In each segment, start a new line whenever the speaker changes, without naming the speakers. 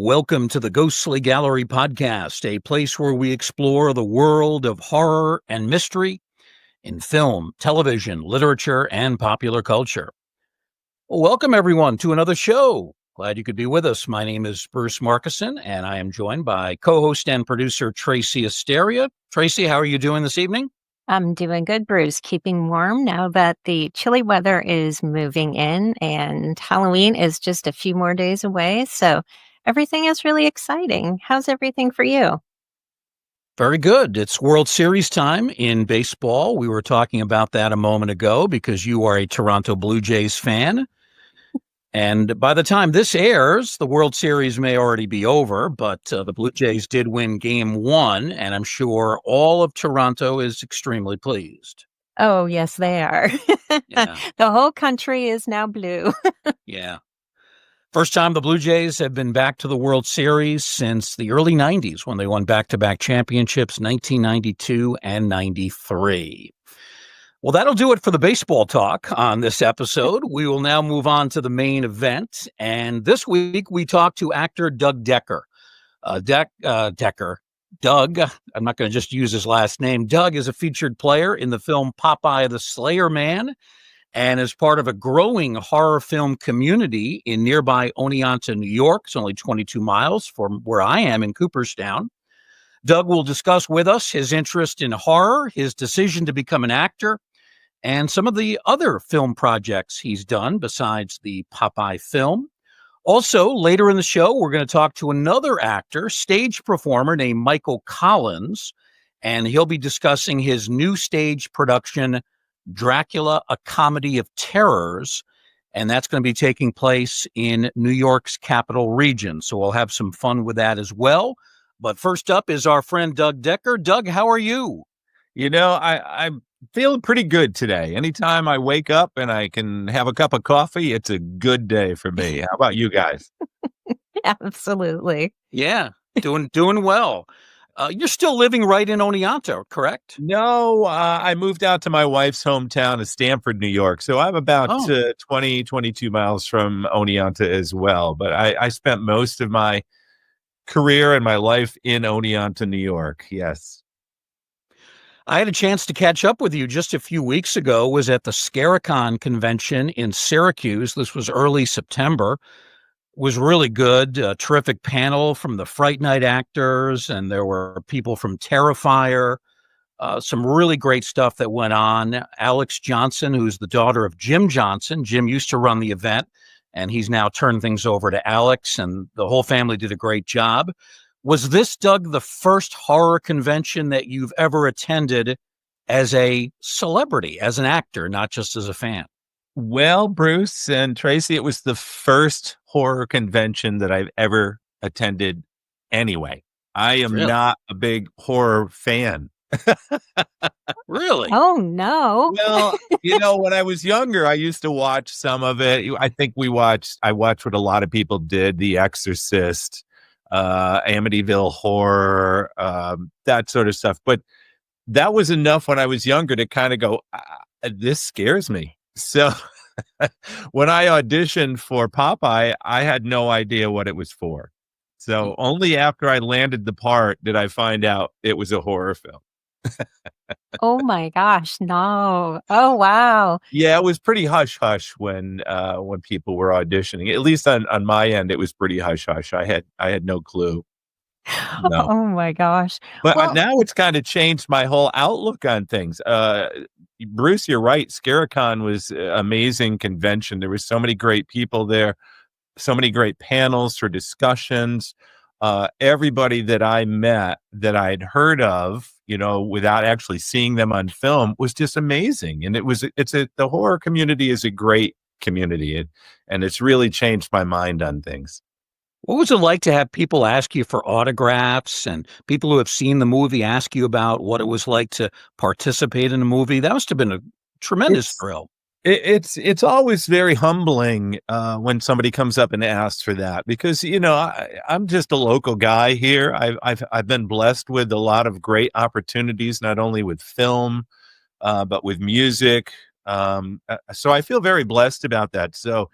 Welcome to the Ghostly Gallery podcast, a place where we explore the world of horror and mystery in film, television, literature, and popular culture. Welcome, everyone, to another show. Glad you could be with us. My name is Bruce Markison, and I am joined by co-host and producer Tracy Asteria. Tracy, how are you doing this evening?
I'm doing good, Bruce. Keeping warm now that the chilly weather is moving in and Halloween is just a few more days away. So everything is really exciting. How's everything for you?
Very good. It's World Series time in baseball. We were talking about that a moment ago because you are a Toronto Blue Jays fan. And by the time this airs, the World Series may already be over, but the Blue Jays did win Game 1, and I'm sure all of Toronto is extremely pleased.
Oh, yes, they are.
Yeah.
The whole country is now blue.
Yeah. First time the Blue Jays have been back to the World Series since the early 90s when they won back-to-back championships, 1992 and 93. Well, that'll do it for the baseball talk on this episode. We will now move on to the main event. And this week, we talked to actor Doug Decker. Doug, I'm not going to just use his last name. Doug is a featured player in the film Popeye the Slayer Man and is part of a growing horror film community in nearby Oneonta, New York. It's only 22 miles from where I am in Cooperstown. Doug will discuss with us his interest in horror, his decision to become an actor, and some of the other film projects he's done besides the Popeye film. Also, later in the show, we're going to talk to another actor, stage performer named Michael Collins, and he'll be discussing his new stage production, Dracula, A Comedy of Terrors, and that's going to be taking place in New York's capital region. So we'll have some fun with that as well. But first up is our friend Doug Decker. Doug, how are you?
You know, I'm feeling pretty good today. Anytime I wake up and I can have a cup of coffee, it's a good day for me. How about you guys?
Absolutely.
Yeah, doing well. You're still living right in Oneonta, correct?
No, I moved out to my wife's hometown of Stamford, New York. So I'm about 22 miles from Oneonta as well. But I spent most of my career and my life in Oneonta, New York. Yes.
I had a chance to catch up with you just a few weeks ago, was at the Scaricon convention in Syracuse. This was early September. Was really good. A terrific panel from the Fright Night actors, and there were people from Terrifier. Some really great stuff that went on. Alex Johnson, who's the daughter of Jim Johnson. Jim used to run the event, and he's now turned things over to Alex, and the whole family did a great job. Was this, Doug, the first horror convention that you've ever attended as a celebrity, as an actor, not just as a fan?
Well, Bruce and Tracy, it was the first horror convention that I've ever attended anyway. I am not a big horror fan.
Really?
Oh, no.
Well, when I was younger, I used to watch some of it. I think I watched what a lot of people did, The Exorcist, Amityville Horror, that sort of stuff. But that was enough when I was younger to kind of go, this scares me. So when I auditioned for Popeye, I had no idea what it was for. So only after I landed the part did I find out it was a horror film.
Oh my gosh, no. Oh, wow.
Yeah, it was pretty hush-hush when people were auditioning. At least on my end, it was pretty hush-hush. I had no clue. No.
Oh my gosh.
But now it's kind of changed my whole outlook on things. Bruce, you're right. Scaricon was an amazing convention. There were so many great people there, so many great panels for discussions. Everybody that I met that I'd heard of, without actually seeing them on film was just amazing. And the horror community is a great community, and it's really changed my mind on things.
What was it like to have people ask you for autographs and people who have seen the movie ask you about what it was like to participate in a movie? That must have been a tremendous thrill.
It's always very humbling when somebody comes up and asks for that, because I'm just a local guy here. I've been blessed with a lot of great opportunities, not only with film, but with music. So I feel very blessed about that. So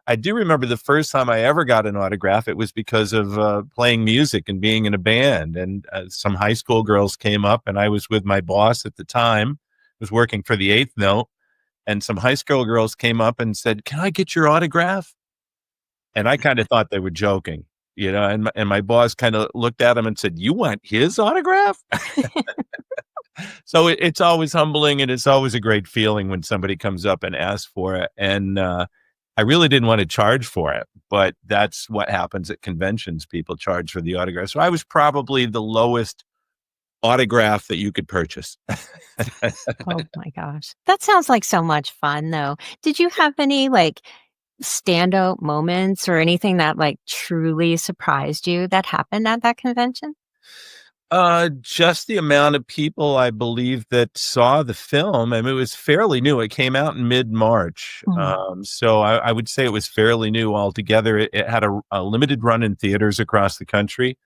I do remember the first time I ever got an autograph. It was because of playing music and being in a band. And some high school girls came up, and I was with my boss at the time, was working for the Eighth Note. And some high school girls came up and said, "Can I get your autograph?" And I kind of thought they were joking, and my boss kind of looked at him and said, "You want his autograph?" So it's always humbling, and it's always a great feeling when somebody comes up and asks for it. And I really didn't want to charge for it, but that's what happens at conventions. People charge for the autograph. So I was probably the lowest autograph that you could purchase.
Oh my gosh. That sounds like so much fun, though. Did you have any standout moments or anything that truly surprised you that happened at that convention?
Just the amount of people, I believe, that saw the film. I mean, it was fairly new. It came out in mid-March. So I would say it was fairly new altogether. It had a limited run in theaters across the country.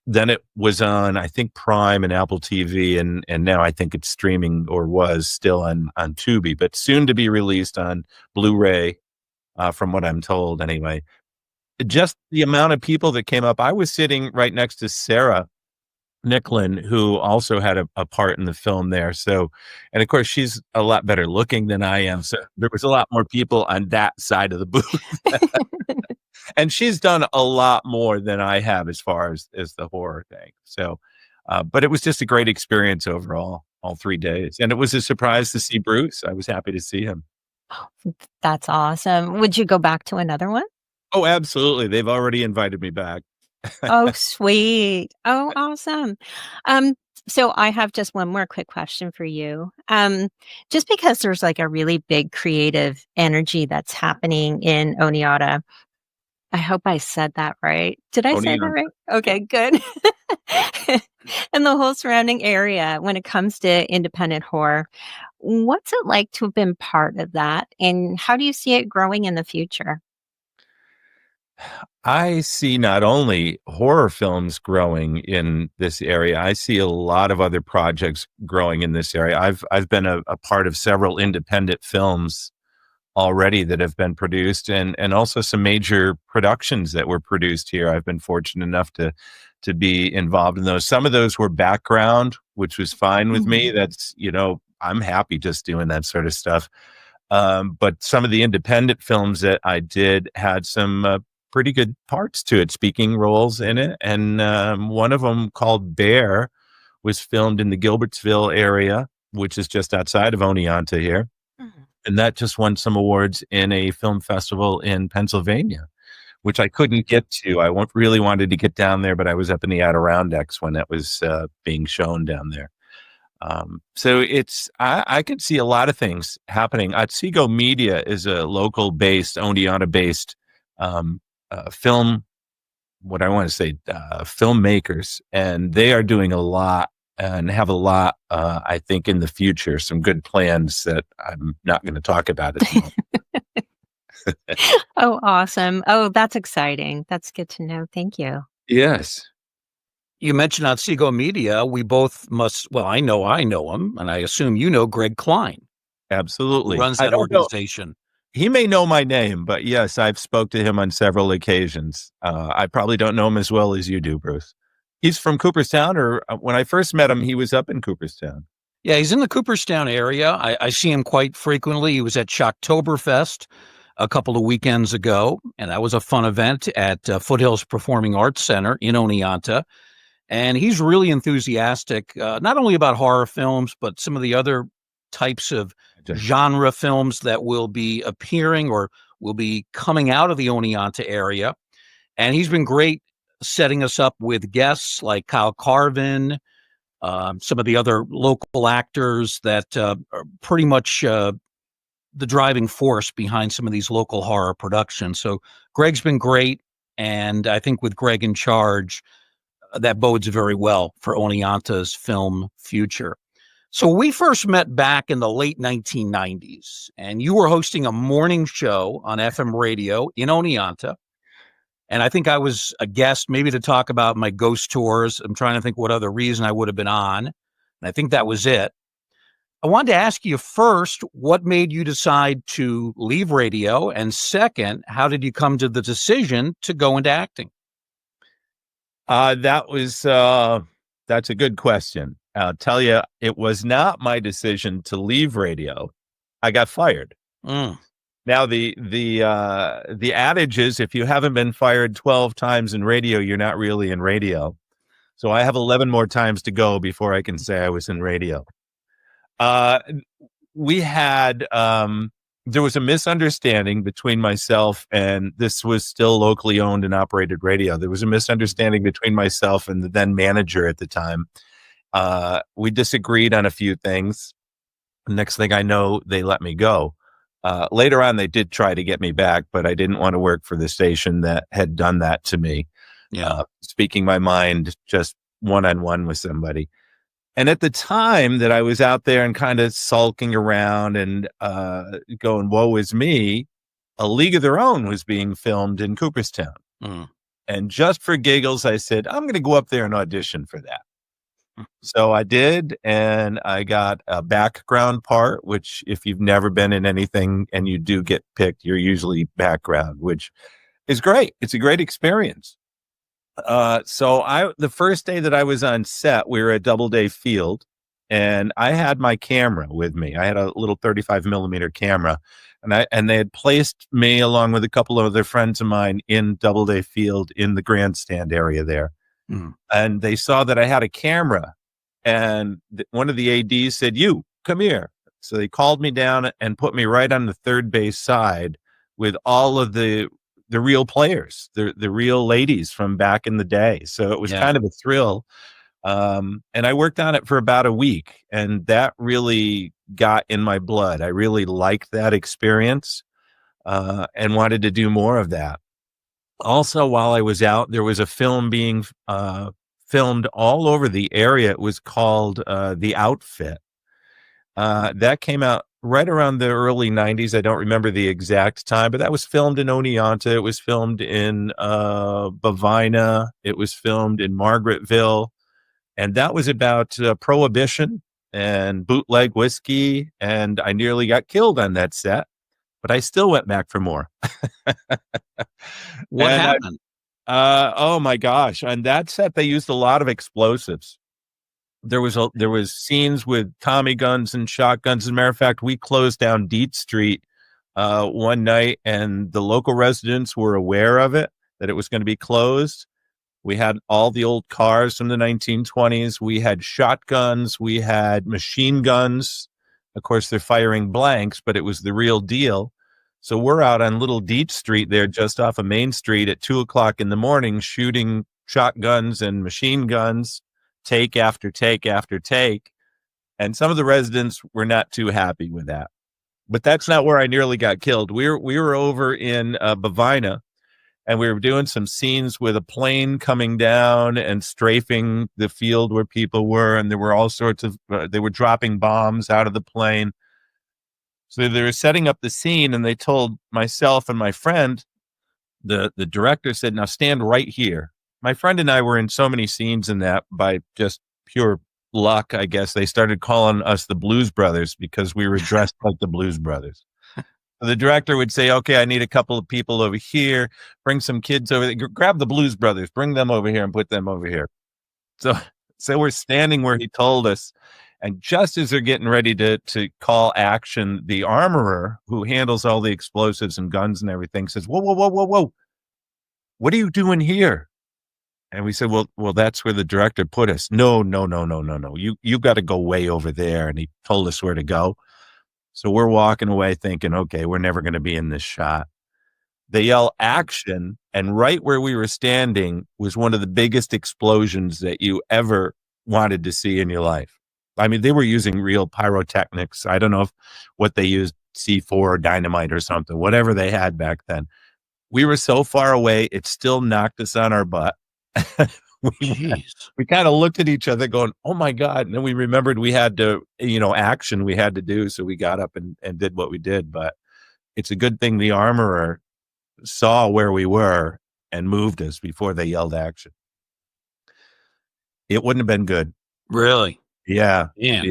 Then it was on, I think, Prime and Apple TV, and now I think it's streaming, or was still on Tubi, but soon to be released on Blu-ray, from what I'm told anyway. Just the amount of people that came up. I was sitting right next to Sarah Nicklin, who also had a part in the film there. So, and of course, she's a lot better looking than I am. So there was a lot more people on that side of the booth. And she's done a lot more than I have as far as the horror thing. So, but it was just a great experience overall, all 3 days. And it was a surprise to see Bruce. I was happy to see him.
That's awesome. Would you go back to another one?
Oh, absolutely. They've already invited me back.
Oh, sweet. Oh, awesome. So I have just one more quick question for you. Just because there's a really big creative energy that's happening in Oneonta. I hope I said that right. Did I say that right? Okay, good. And the whole surrounding area when it comes to independent horror. What's it like to have been part of that? And how do you see it growing in the future?
I see not only horror films growing in this area, I see a lot of other projects growing in this area. I've been a part of several independent films already that have been produced, and also some major productions that were produced here. I've been fortunate enough to be involved in those. Some of those were background, which was fine with me. That's, I'm happy just doing that sort of stuff. But some of the independent films that I did had some pretty good parts to it, speaking roles in it. And one of them, called Bear, was filmed in the Gilbertsville area, which is just outside of Oneonta here. And that just won some awards in a film festival in Pennsylvania, which I couldn't get to. I really wanted to get down there, but I was up in the Adirondacks when that was being shown down there. So I could see a lot of things happening. Otsego Media is a local-based, Oneonta-based film, filmmakers, and they are doing a lot and have a lot, I think, in the future, some good plans that I'm not going to talk about at the moment.
Oh, awesome. Oh, that's exciting. That's good to know. Thank you.
Yes.
You mentioned Otsego Media. We both I know him, and I assume you know Greg Klein.
Absolutely.
Who runs that organization.
He may know my name, but yes, I've spoke to him on several occasions. I probably don't know him as well as you do, Bruce. He's from Cooperstown, or when I first met him, he was up in Cooperstown.
Yeah, he's in the Cooperstown area. I see him quite frequently. He was at Shocktoberfest a couple of weekends ago, and that was a fun event at Foothills Performing Arts Center in Oneonta. And he's really enthusiastic, not only about horror films, but some of the other types of genre films that will be appearing or will be coming out of the Oneonta area. And he's been great setting us up with guests like Kyle Carvin, some of the other local actors that are pretty much the driving force behind some of these local horror productions. So Greg's been great. And I think with Greg in charge, that bodes very well for Oneonta's film future. So we first met back in the late 1990s, and you were hosting a morning show on FM radio in Oneonta. And I think I was a guest, maybe to talk about my ghost tours. I'm trying to think what other reason I would have been on. And I think that was it. I wanted to ask you first, what made you decide to leave radio? And second, how did you come to the decision to go into acting?
That's a good question. I'll tell you, it was not my decision to leave radio. I got fired.
Mm.
Now, the adage is, if you haven't been fired 12 times in radio, you're not really in radio. So I have 11 more times to go before I can say I was in radio. We had, there was a misunderstanding between myself, and this was still locally owned and operated radio. There was a misunderstanding between myself and the then manager at the time. We disagreed on a few things. Next thing I know, they let me go. Later on, they did try to get me back, but I didn't want to work for the station that had done that to me.
Yeah.
Speaking my mind just one-on-one with somebody. And at the time that I was out there and kind of sulking around and going, woe is me, A League of Their Own was being filmed in Cooperstown.
Mm.
And just for giggles, I said, I'm going to go up there and audition for that. So I did, and I got a background part, which if you've never been in anything and you do get picked, you're usually background, which is great. It's a great experience. So the first day that I was on set, we were at Doubleday Field, and I had my camera with me. I had a little 35 millimeter camera, and they had placed me along with a couple of other friends of mine in Doubleday Field in the grandstand area there.
Mm.
And they saw that I had a camera, and one of the ADs said, "You come here." So they called me down and put me right on the third base side with all of the real players, the real ladies from back in the day. So it was kind of a thrill. And I worked on it for about a week, and that really got in my blood. I really liked that experience, and wanted to do more of that. Also, while I was out, there was a film being filmed all over the area. It was called The Outfit. That came out right around the early 90s. I don't remember the exact time, but that was filmed in Oneonta. It was filmed in Bovina. It was filmed in Margaretville. And that was about prohibition and bootleg whiskey. And I nearly got killed on that set, but I still went back for more.
What happened?
Oh my gosh. On that set, they used a lot of explosives. There was scenes with Tommy guns and shotguns. As a matter of fact, we closed down Deet Street one night, and the local residents were aware of it, that it was going to be closed. We had all the old cars from the 1920s. We had shotguns. We had machine guns. Of course, they're firing blanks, but it was the real deal. So we're out on Little Deet Street there, just off of Main Street at 2:00 in the morning, shooting shotguns and machine guns, take after take after take. And some of the residents were not too happy with that. But that's not where I nearly got killed. We were over in Bovina, and we were doing some scenes with a plane coming down and strafing the field where people were. And there were all sorts of, they were dropping bombs out of the plane. So they were setting up the scene, and they told myself and my friend, the director said, "Now stand right here." My friend and I were in so many scenes in that, by just pure luck, I guess. They started calling us the Blues Brothers because we were dressed like the Blues Brothers. The director would say, "Okay, I need a couple of people over here. Bring some kids over there. Grab the Blues Brothers. Bring them over here and put them over here." So we're standing where he told us. And just as they're getting ready to call action, the armorer, who handles all the explosives and guns and everything, says, "Whoa, whoa, whoa, whoa, whoa. What are you doing here?" And we said, well, that's where the director put us. No. You got to go way over there. And he told us where to go. So we're walking away thinking, okay, we're never going to be in this shot. They yell action. And right where we were standing was one of the biggest explosions that you ever wanted to see in your life. I mean, they were using real pyrotechnics. I don't know what they used, C4 or dynamite or something, whatever they had back then. We were so far away, it still knocked us on our butt. we kind of looked at each other going, "Oh my God." And then we remembered we had to, action we had to do. So we got up and did what we did. But it's a good thing the armorer saw where we were and moved us before they yelled action. It wouldn't have been good.
Really?
Yeah.
Yeah.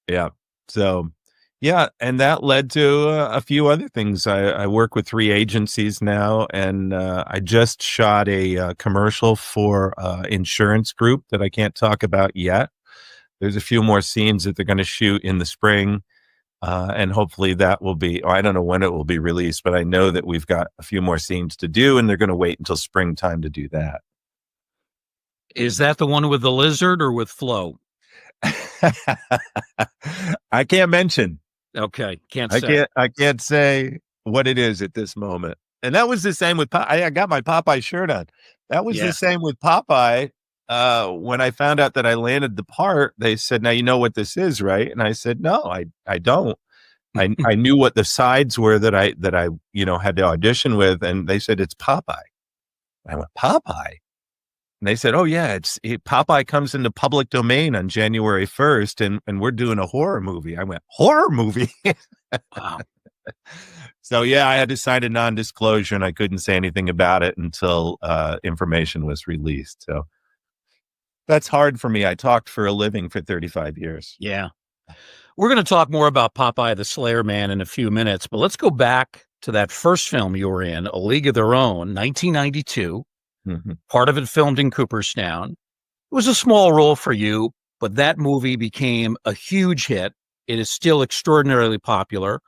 Yeah. So, yeah, and that led to a few other things. I work with 3 agencies now, and I just shot a commercial for insurance group that I can't talk about yet. There's a few more scenes that they're going to shoot in the spring, and hopefully that will be, or I don't know when it will be released, but I know that we've got a few more scenes to do, and they're going to wait until springtime to do that.
Is that the one with the lizard or with Flo?
I can't mention.
Okay, can't say.
I can't say what it is at this moment. And that was the same with I got my Popeye shirt on. That was the same with Popeye. When I found out that I landed the part, they said, "Now you know what this is, right?" And I said, "No, I don't." I knew what the sides were that I had to audition with, and they said it's Popeye. I went, Popeye? And they said, "Oh yeah, Popeye comes into public domain on January 1st, and we're doing a horror movie." I went, "Horror movie?"
Wow.
So yeah, I had to sign a non-disclosure, and I couldn't say anything about it until information was released. So that's hard for me. I talked for a living for 35 years.
Yeah. We're going to talk more about Popeye the Slayer Man in a few minutes, but let's go back to that first film you were in, A League of Their Own, 1992.
Mm-hmm.
Part of it filmed in Cooperstown. It was a small role for you, but that movie became a huge hit. It is still extraordinarily popular.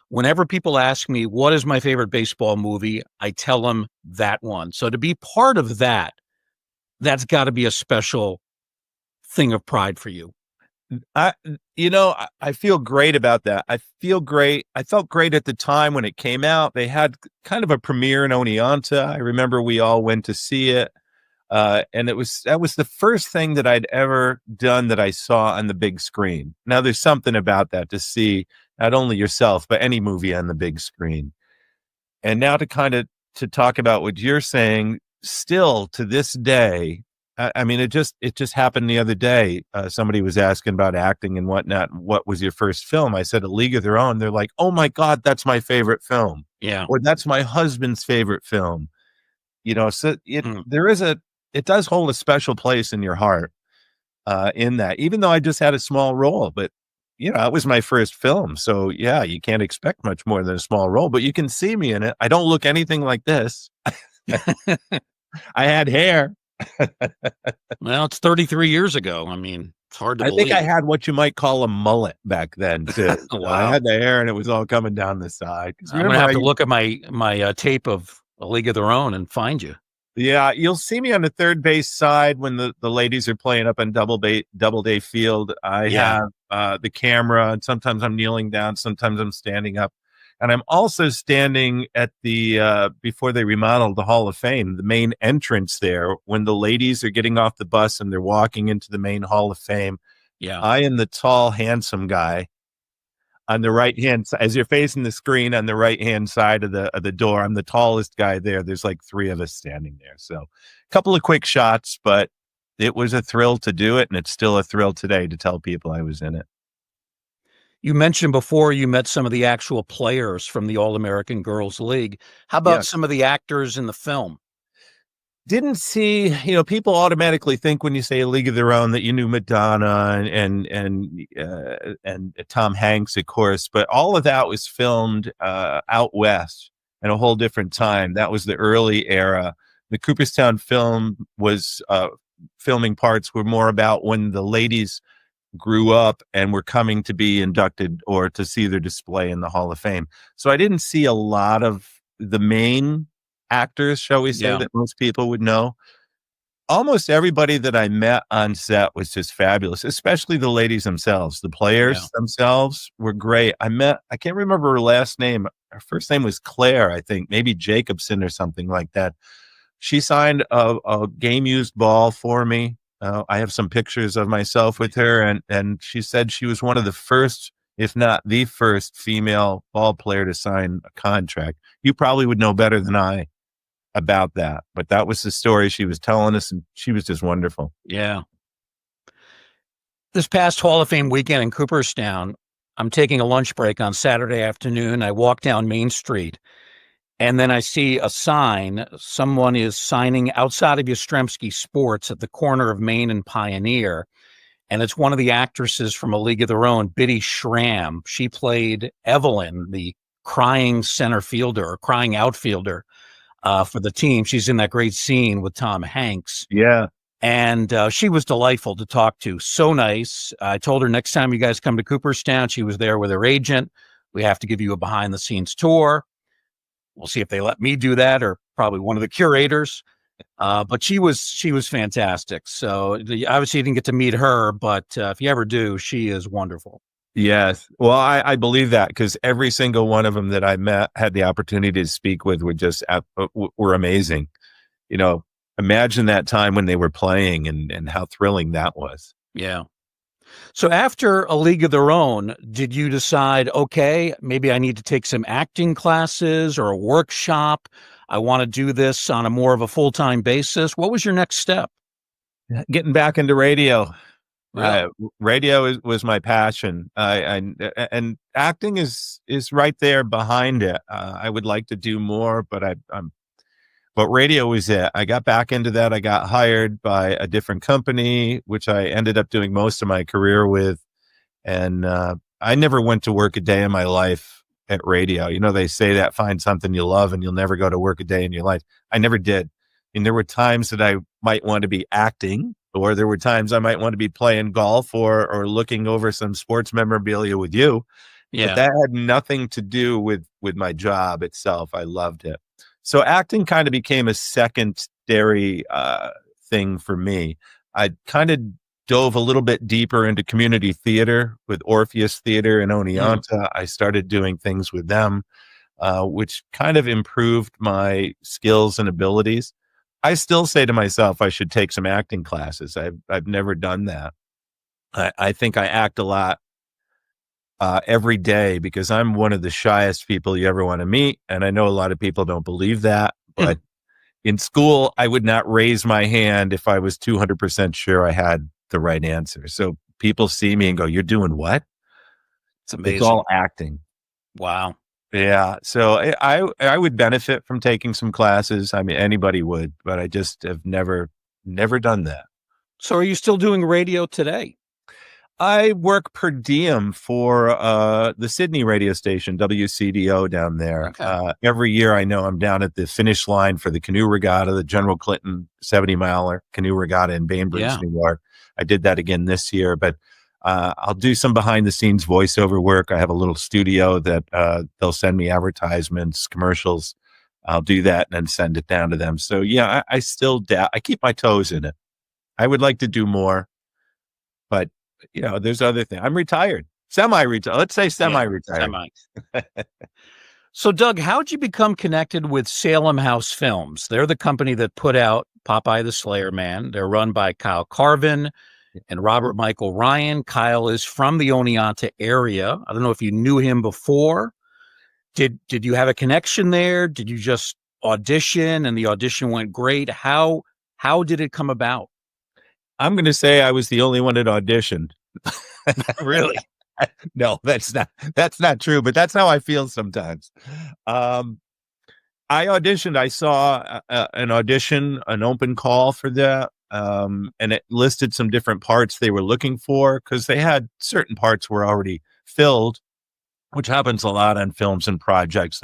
Whenever people ask me, what is my favorite baseball movie, I tell them that one. So to be part of that, that's got to be a special thing of pride for you.
I feel great about that. I feel great. I felt great at the time when it came out. They had kind of a premiere in Oneonta. I remember we all went to see it. And that was the first thing that I'd ever done that I saw on the big screen. Now there's something about that to see not only yourself, but any movie on the big screen. And now to talk about what you're saying, still to this day, I mean, it just happened the other day. Somebody was asking about acting and whatnot. What was your first film? I said, A League of Their Own. They're like, "Oh my God, that's my favorite film."
Yeah.
Or "That's my husband's favorite film." So it does hold a special place in your heart in that, even though I just had a small role, but it was my first film. So yeah, you can't expect much more than a small role, but you can see me in it. I don't look anything like this. I had hair.
Well, it's 33 years ago. I mean, it's hard to believe.
I think I had what you might call a mullet back then too.
Wow.
I had the hair and it was all coming down the side.
I'm going to have to look at my tape of A League of Their Own and find you.
Yeah, you'll see me on the third base side when the ladies are playing up on Doubleday Field. I have the camera, and sometimes I'm kneeling down, sometimes I'm standing up. And I'm also standing at the, before they remodeled the Hall of Fame, the main entrance there, when the ladies are getting off the bus and they're walking into the main Hall of Fame.
Yeah.
I am the tall, handsome guy on the right hand side. As you're facing the screen on the right hand side of the door, I'm the tallest guy there. There's like 3 of us standing there. So a couple of quick shots, but it was a thrill to do it. And it's still a thrill today to tell people I was in it.
You mentioned before you met some of the actual players from the All-American Girls League. How about some of the actors in the film?
Didn't see, people automatically think when you say A League of Their Own that you knew Madonna and Tom Hanks, of course, but all of that was filmed out west at a whole different time. That was the early era. The Cooperstown film was filming parts were more about when the ladies grew up and were coming to be inducted or to see their display in the Hall of Fame. So I didn't see a lot of the main actors, shall we say, that most people would know. Almost everybody that I met on set was just fabulous, especially the ladies themselves. The players themselves were great. I can't remember her last name. Her first name was Claire, I think, maybe Jacobson or something like that. She signed a game-used ball for me. I have some pictures of myself with her, and she said she was one of the first, if not the first, female ball player to sign a contract. You probably would know better than I about that, but that was the story she was telling us, and she was just wonderful.
Yeah. This past Hall of Fame weekend in Cooperstown, I'm taking a lunch break on Saturday afternoon. I walk down Main Street, and then I see a sign. Someone is signing outside of Yastrzemski Sports at the corner of Main and Pioneer. and it's one of the actresses from A League of Their Own, Biddy Schramm. She played Evelyn, the crying center fielder or crying outfielder for the team. She's in that great scene with Tom Hanks.
Yeah.
And she was delightful to talk to. So nice. I told her next time you guys come to Cooperstown, she was there with her agent. We have to give you a behind the scenes tour. We'll see if they let me do that, or probably one of the curators. But she was fantastic. So obviously you didn't get to meet her, but if you ever do, she is wonderful.
Yes. Well, I believe that, because every single one of them that I had the opportunity to speak with were amazing. You know, imagine that time when they were playing and how thrilling that was.
Yeah. So after A League of Their Own, did you decide, okay, maybe I need to take some acting classes or a workshop? I want to do this on a more of a full-time basis. What was your next step?
Getting back into radio.
Really?
Radio was my passion. And acting is right there behind it. I would like to do more, but but radio is it. I got back into that. I got hired by a different company, which I ended up doing most of my career with. And I never went to work a day in my life at radio. You know, they say that find something you love and you'll never go to work a day in your life. I never did. And there were times that I might want to be acting, or there were times I might want to be playing golf or looking over some sports memorabilia with you.
Yeah.
But that had nothing to do with my job itself. I loved it. So acting kind of became a secondary thing for me. I kind of dove a little bit deeper into community theater with Orpheus Theater in Oneonta. I started doing things with them, which kind of improved my skills and abilities. I still say to myself, I should take some acting classes. I've never done that. I think I act a lot every day because I'm one of the shyest people you ever want to meet. And I know a lot of people don't believe that, but in school, I would not raise my hand if I was 200% sure I had the right answer. So people see me and go, "You're doing what?"
It's amazing.
It's all acting.
Wow.
Yeah. So I would benefit from taking some classes. I mean, anybody would, but I just have never done that.
So are you still doing radio today?
I work per diem for the Sydney radio station, WCDO down there.
Okay.
Every year I know I'm down at the finish line for the canoe regatta, the General Clinton 70-miler canoe regatta in Bainbridge, New York. I did that again this year, but I'll do some behind the scenes voiceover work. I have a little studio that they'll send me advertisements, commercials. I'll do that and then send it down to them. So yeah, I still I keep my toes in it. I would like to do more, but you know, there's other things. I'm retired, semi-retired. Let's say semi-retired.
Yeah, So Doug, how'd you become connected with Salem House Films? They're the company that put out Popeye the Slayer Man. They're run by Kyle Carvin and Robert Michael Ryan. Kyle is from the Oneonta area. I don't know if you knew him before. Did you have a connection there? Did you just audition and the audition went great? How did it come about?
I'm going to say I was the only one that auditioned.
Really?
No, that's not true, but that's how I feel sometimes. I auditioned. I saw an audition, an open call for that. And it listed some different parts they were looking for, because they had certain parts were already filled, which happens a lot on films and projects.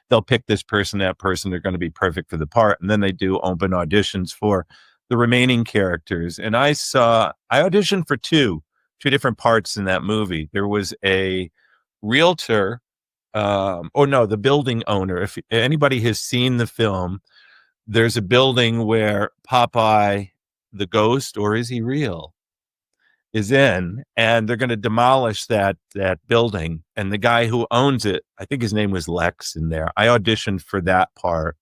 They'll pick this person, that person, they're going to be perfect for the part. And then they do open auditions for the remaining characters. And I auditioned for two different parts in that movie. There was a realtor, the building owner. If anybody has seen the film, there's a building where Popeye the ghost, or is he real, is in, and they're going to demolish that building. And the guy who owns it, I think his name was Lex in there. I auditioned for that part,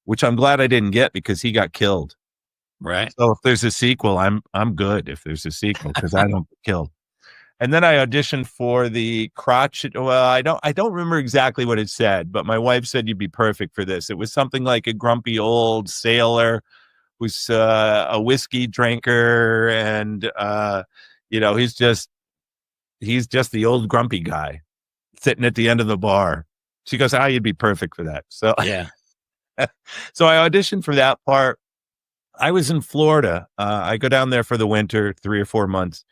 which I'm glad I didn't get because he got killed.
Right.
So if there's a sequel, I'm good if there's a sequel, because I don't get killed. And then I auditioned for the crotch. Well, I don't remember exactly what it said, but my wife said you'd be perfect for this. It was something like a grumpy old sailor who's a whiskey drinker, and he's just the old grumpy guy sitting at the end of the bar. She goes, you'd be perfect for that. So
yeah.
So I auditioned for that part. I was in Florida. I go down there for the winter, 3 or 4 months.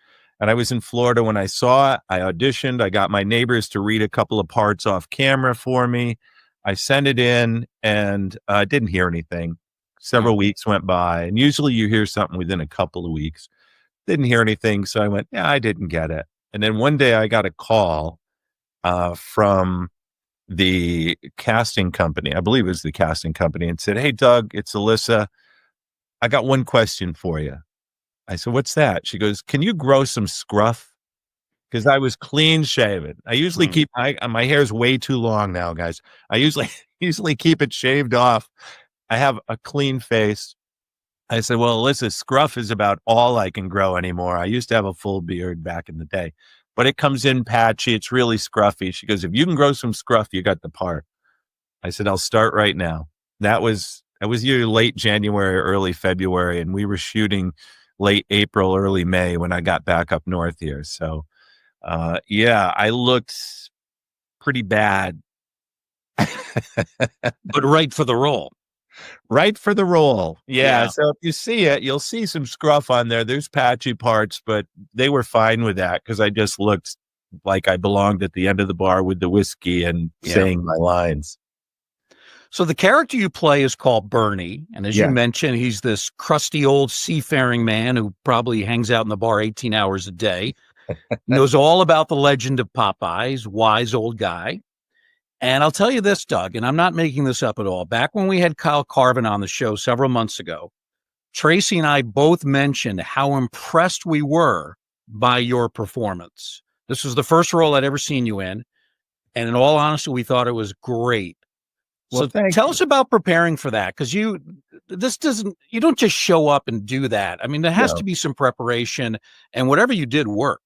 And I was in Florida when I saw it. I auditioned. I got my neighbors to read a couple of parts off camera for me. I sent it in and I didn't hear anything. Several weeks went by, and usually you hear something within a couple of weeks. Didn't hear anything, so I went, yeah, I didn't get it. And then one day I got a call from the casting company. I believe it was the casting company, and said, hey, Doug, it's Alyssa. I got one question for you. I said, what's that? She goes, can you grow some scruff? Because I was clean shaven. I usually keep my hair is way too long now, guys. I usually keep it shaved off. I have a clean face. I said, well, Alyssa, scruff is about all I can grow anymore. I used to have a full beard back in the day, but it comes in patchy. It's really scruffy. She goes, if you can grow some scruff, you got the part. I said, I'll start right now. That was either late January or early February, and we were shooting late April, early May when I got back up north here. So, yeah, I looked pretty bad.
But right for the role.
Right for the role. Yeah. So if you see it, you'll see some scruff on there. There's patchy parts, but they were fine with that because I just looked like I belonged at the end of the bar with the whiskey and saying my lines.
So the character you play is called Bernie. And as you mentioned, he's this crusty old seafaring man who probably hangs out in the bar 18 hours a day, knows all about the legend of Popeye. He's a wise old guy. And I'll tell you this, Doug, and I'm not making this up at all. Back when we had Kyle Carvin on the show several months ago, Tracy and I both mentioned how impressed we were by your performance. This was the first role I'd ever seen you in. And in all honesty, we thought it was great.
Well,
so tell us about preparing for that, because you don't just show up and do that. I mean, there has to be some preparation, and whatever you did worked.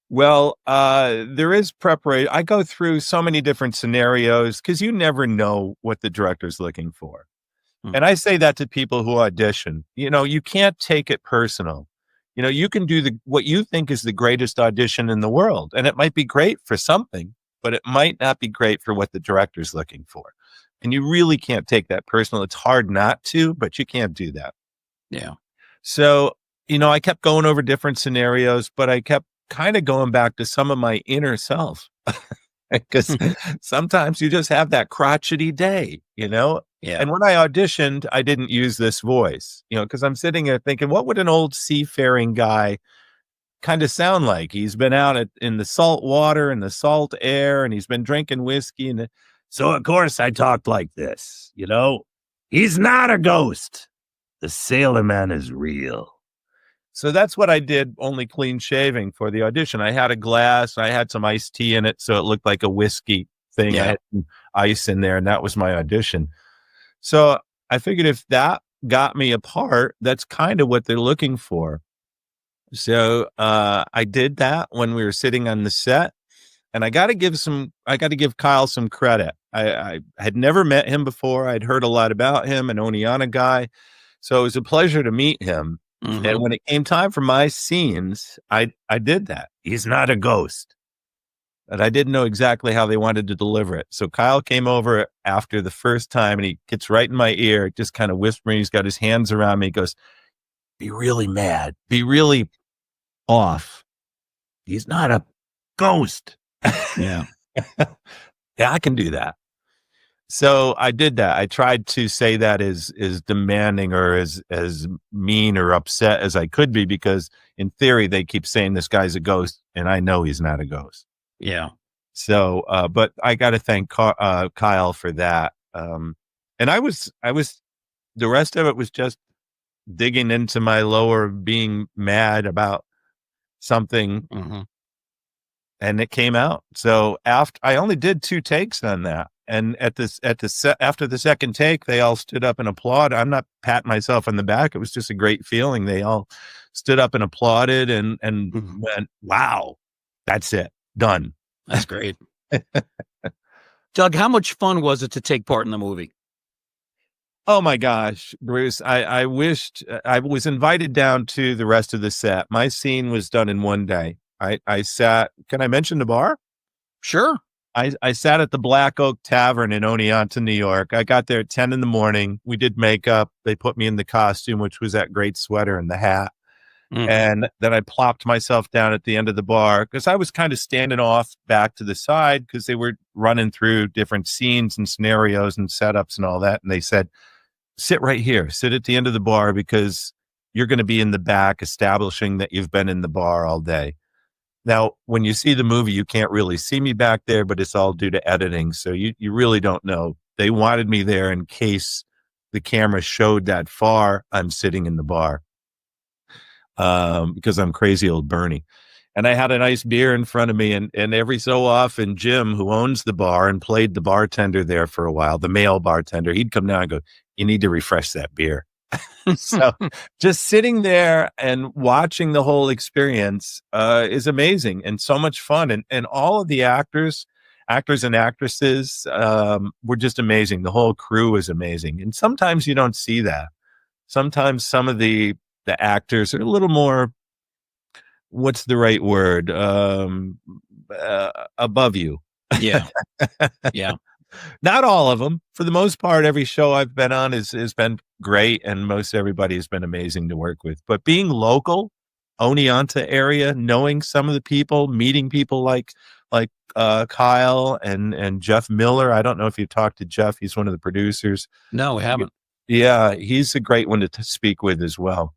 Well, there is preparation. I go through so many different scenarios because you never know what the director's looking for. And I say that to people who audition. You know, you can't take it personal. You know, you can do what you think is the greatest audition in the world, and it might be great for something, but it might not be great for what the director's looking for. And you really can't take that personal. It's hard not to, but you can't do that.
Yeah.
So, you know, I kept going over different scenarios, but I kept kind of going back to some of my inner self because sometimes you just have that crotchety day, you know?
Yeah.
And when I auditioned, I didn't use this voice, you know, because I'm sitting there thinking, what would an old seafaring guy kind of sound like? He's been out in the salt water and the salt air, and he's been drinking whiskey. And so, of course, I talked like this, you know, he's not a ghost. The Sailor Man is real. So that's what I did, only clean shaving for the audition. I had a glass, I had some iced tea in it, so it looked like a whiskey thing. I had some ice in there, and that was my audition. So I figured if that got me a part, that's kind of what they're looking for. So I did that when we were sitting on the set, and I got to give Kyle some credit. I had never met him before. I'd heard a lot about him, an Oneonta guy. So it was a pleasure to meet him. And when it came time for my scenes, I did that. He's not a ghost. But I didn't know exactly how they wanted to deliver it. So Kyle came over after the first time, and he gets right in my ear, just kind of whispering. He's got his hands around me. He goes, be really mad. Be really off. He's not a ghost.
Yeah.
Yeah, I can do that. So I did that. I tried to say that as demanding or as mean or upset as I could be, because in theory, they keep saying this guy's a ghost, and I know he's not a ghost.
Yeah.
So, but I got to thank Kyle for that. And I was, the rest of it was just digging into my lower, being mad about something, and it came out. So after I only did 2 takes on that. And after the second take, they all stood up and applauded. I'm not patting myself on the back. It was just a great feeling. They all stood up and applauded and went, wow, that's it. Done.
That's great. Doug, how much fun was it to take part in the movie?
Oh my gosh, Bruce, I wished I was invited down to the rest of the set. My scene was done in one day. I sat, can I mention the bar?
Sure.
I sat at the Black Oak Tavern in Oneonta, New York. I got there at 10 in the morning. We did makeup. They put me in the costume, which was that great sweater and the hat. And then I plopped myself down at the end of the bar because I was kind of standing off back to the side because they were running through different scenes and scenarios and setups and all that. And they said, sit right here, sit at the end of the bar because you're going to be in the back establishing that you've been in the bar all day. Now, when you see the movie, you can't really see me back there, but it's all due to editing. So you really don't know. They wanted me there in case the camera showed that far. I'm sitting in the bar because I'm crazy old Bernie. And I had a nice beer in front of me. And every so often, Jim, who owns the bar and played the bartender there for a while, the male bartender, he'd come down and go, you need to refresh that beer. So just sitting there and watching the whole experience is amazing and so much fun. And all of the actors and actresses were just amazing. The whole crew is amazing. And sometimes you don't see that. Sometimes some of the actors are a little more, what's the right word? Above you.
Yeah. Yeah.
Not all of them. For the most part, every show I've been on has been great, and most everybody has been amazing to work with. But being local, Oneonta area, knowing some of the people, meeting people like Kyle and Jeff Miller. I don't know if you talked to Jeff. He's one of the producers.
No, we haven't.
Yeah, he's a great one to speak with as well.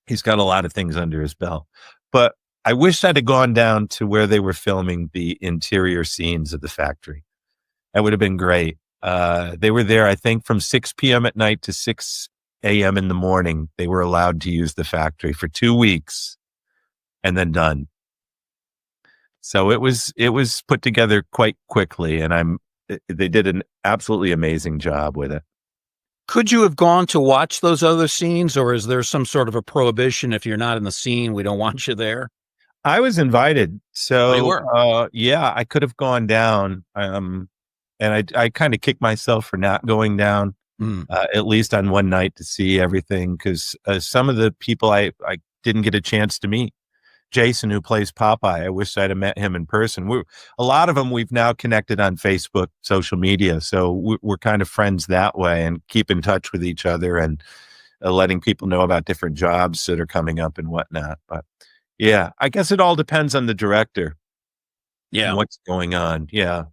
He's got a lot of things under his belt. But I wish I'd have gone down to where they were filming the interior scenes of the factory. That would have been great. They were there, I think, from 6 p.m. at night to 6 a.m. in the morning. They were allowed to use the factory for 2 weeks and then done. So it was put together quite quickly, and they did an absolutely amazing job with it.
Could you have gone to watch those other scenes, or is there some sort of a prohibition? If you're not in the scene, we don't want you there.
I was invited. So
you were?
Yeah, I could have gone down. And I kind of kicked myself for not going down, at least on one night to see everything. Because some of the people I didn't get a chance to meet. Jason, who plays Popeye, I wish I'd have met him in person. A lot of them we've now connected on Facebook, social media. So we're kind of friends that way and keep in touch with each other and letting people know about different jobs that are coming up and whatnot. But yeah, I guess it all depends on the director.
Yeah.
And what's going on. Yeah.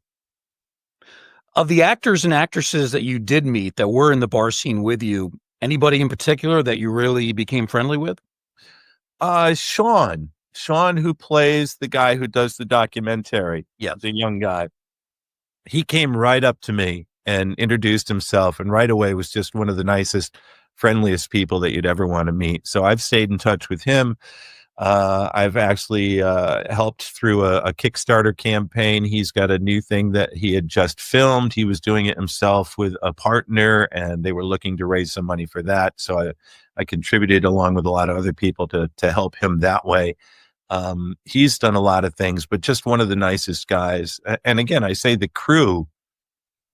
Of the actors and actresses that you did meet that were in the bar scene with you, anybody in particular that you really became friendly with? Sean, who plays the guy who does the documentary. Yeah.
The young guy. He came right up to me and introduced himself, and right away was just one of the nicest, friendliest people that you'd ever want to meet. So I've stayed in touch with him. I've actually helped through a Kickstarter campaign. He's got a new thing that he had just filmed. He was doing it himself with a partner, and they were looking to raise some money for that. So I contributed along with a lot of other people to help him that way. He's done a lot of things, but just one of the nicest guys. And again, I say the crew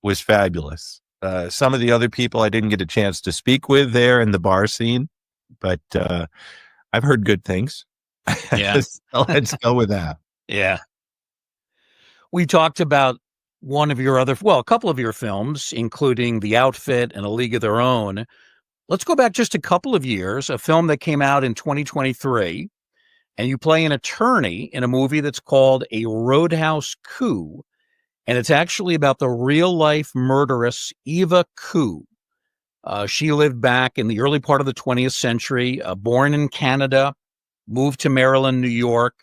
was fabulous. Some of the other people I didn't get a chance to speak with there in the bar scene, but I've heard good things.
Yeah.
So let's go with that.
Yeah. We talked about a couple of your films, including The Outfit and A League of Their Own. Let's go back just a couple of years, a film that came out in 2023, and you play an attorney in a movie that's called A Roadhouse Coup, and it's actually about the real-life murderess Eva Coup. She lived back in the early part of the 20th century, born in Canada, moved to Maryland, New York,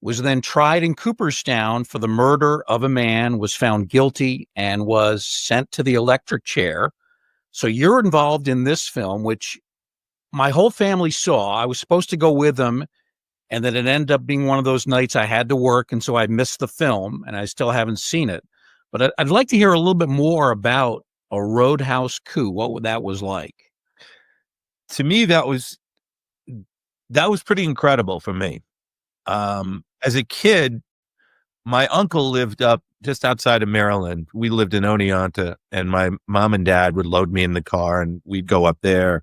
was then tried in Cooperstown for the murder of a man, was found guilty, and was sent to the electric chair. So you're involved in this film, which my whole family saw. I was supposed to go with them, and then it ended up being one of those nights I had to work, and so I missed the film, and I still haven't seen it. But I'd like to hear a little bit more about A Roadhouse Coup, what that was like.
To me, that was pretty incredible for me. As a kid, my uncle lived up just outside of Maryland. We lived in Oneonta, and my mom and dad would load me in the car, and we'd go up there,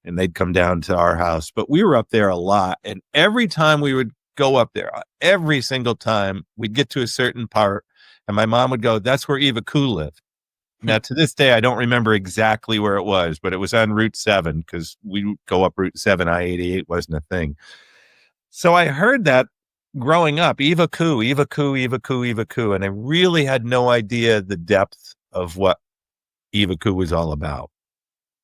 and they'd come down to our house. But we were up there a lot, and every time we would go up there, every single time, we'd get to a certain part, and my mom would go, "That's where Eva Coup lived." Now, to this day, I don't remember exactly where it was, but it was on Route 7 because we go up Route 7. I-88 wasn't a thing. So I heard that growing up, Eva Coup, Eva Coup, Eva Coup, Eva Coup. And I really had no idea the depth of what Eva Coup was all about.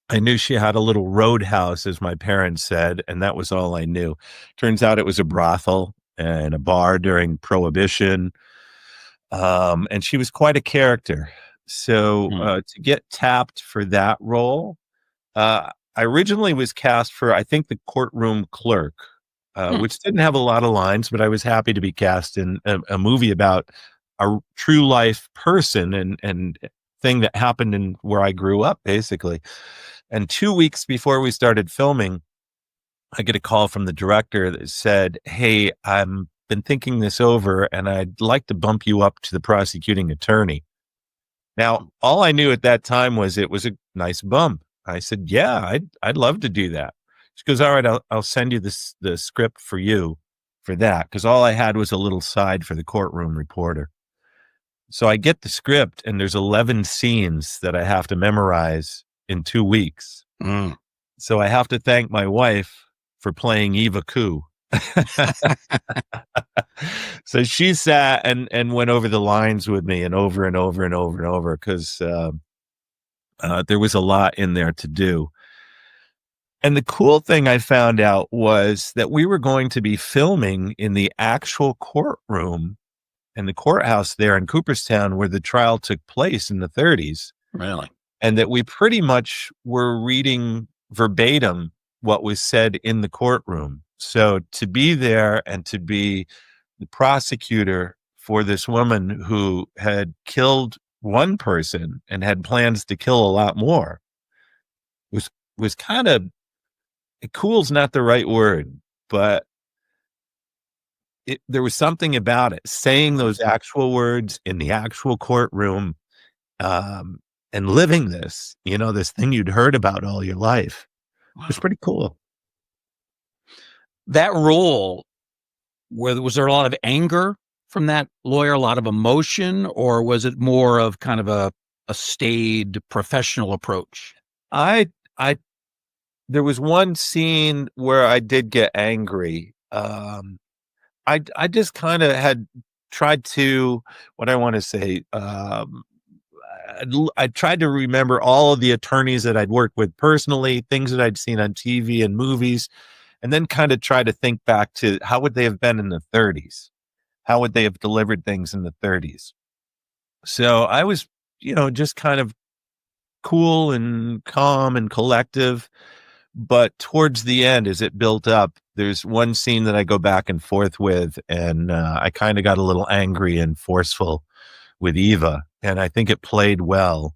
I knew she had a little roadhouse, as my parents said, and that was all I knew. Turns out it was a brothel and a bar during Prohibition. And she was quite a character. So to get tapped for that role, I originally was cast for, I think, the courtroom clerk, which didn't have a lot of lines, but I was happy to be cast in a movie about a true life person and thing that happened in where I grew up, basically. And 2 weeks before we started filming, I get a call from the director that said, "Hey, I've been thinking this over and I'd like to bump you up to the prosecuting attorney." Now, all I knew at that time was it was a nice bump. I said, "Yeah, I'd love to do that." She goes, "All right, I'll send you the script for you for that." Because all I had was a little side for the courtroom reporter. So I get the script and there's 11 scenes that I have to memorize in 2 weeks. So I have to thank my wife for playing Eva Coup. So she sat and went over the lines with me and over and over and over and over because there was a lot in there to do. And the cool thing I found out was that we were going to be filming in the actual courtroom and the courthouse there in Cooperstown where the trial took place in the 30s.
Really?
And that we pretty much were reading verbatim what was said in the courtroom. So to be there and to be the prosecutor for this woman who had killed one person and had plans to kill a lot more was kind of, cool's not the right word, but there was something about it, saying those actual words in the actual courtroom, and living this, this thing you'd heard about all your life. It was pretty cool.
That role, was there a lot of anger from that lawyer, a lot of emotion, or was it more of kind of a staid professional approach?
There was one scene where I did get angry. I just kind of had tried to, what I want to say, I tried to remember all of the attorneys that I'd worked with personally, things that I'd seen on TV and movies, and then kind of try to think back to how would they have been in the 30s? How would they have delivered things in the 30s? So I was, just kind of cool and calm and collective. But towards the end, as it built up, there's one scene that I go back and forth with, and I kind of got a little angry and forceful with Eva. And I think it played well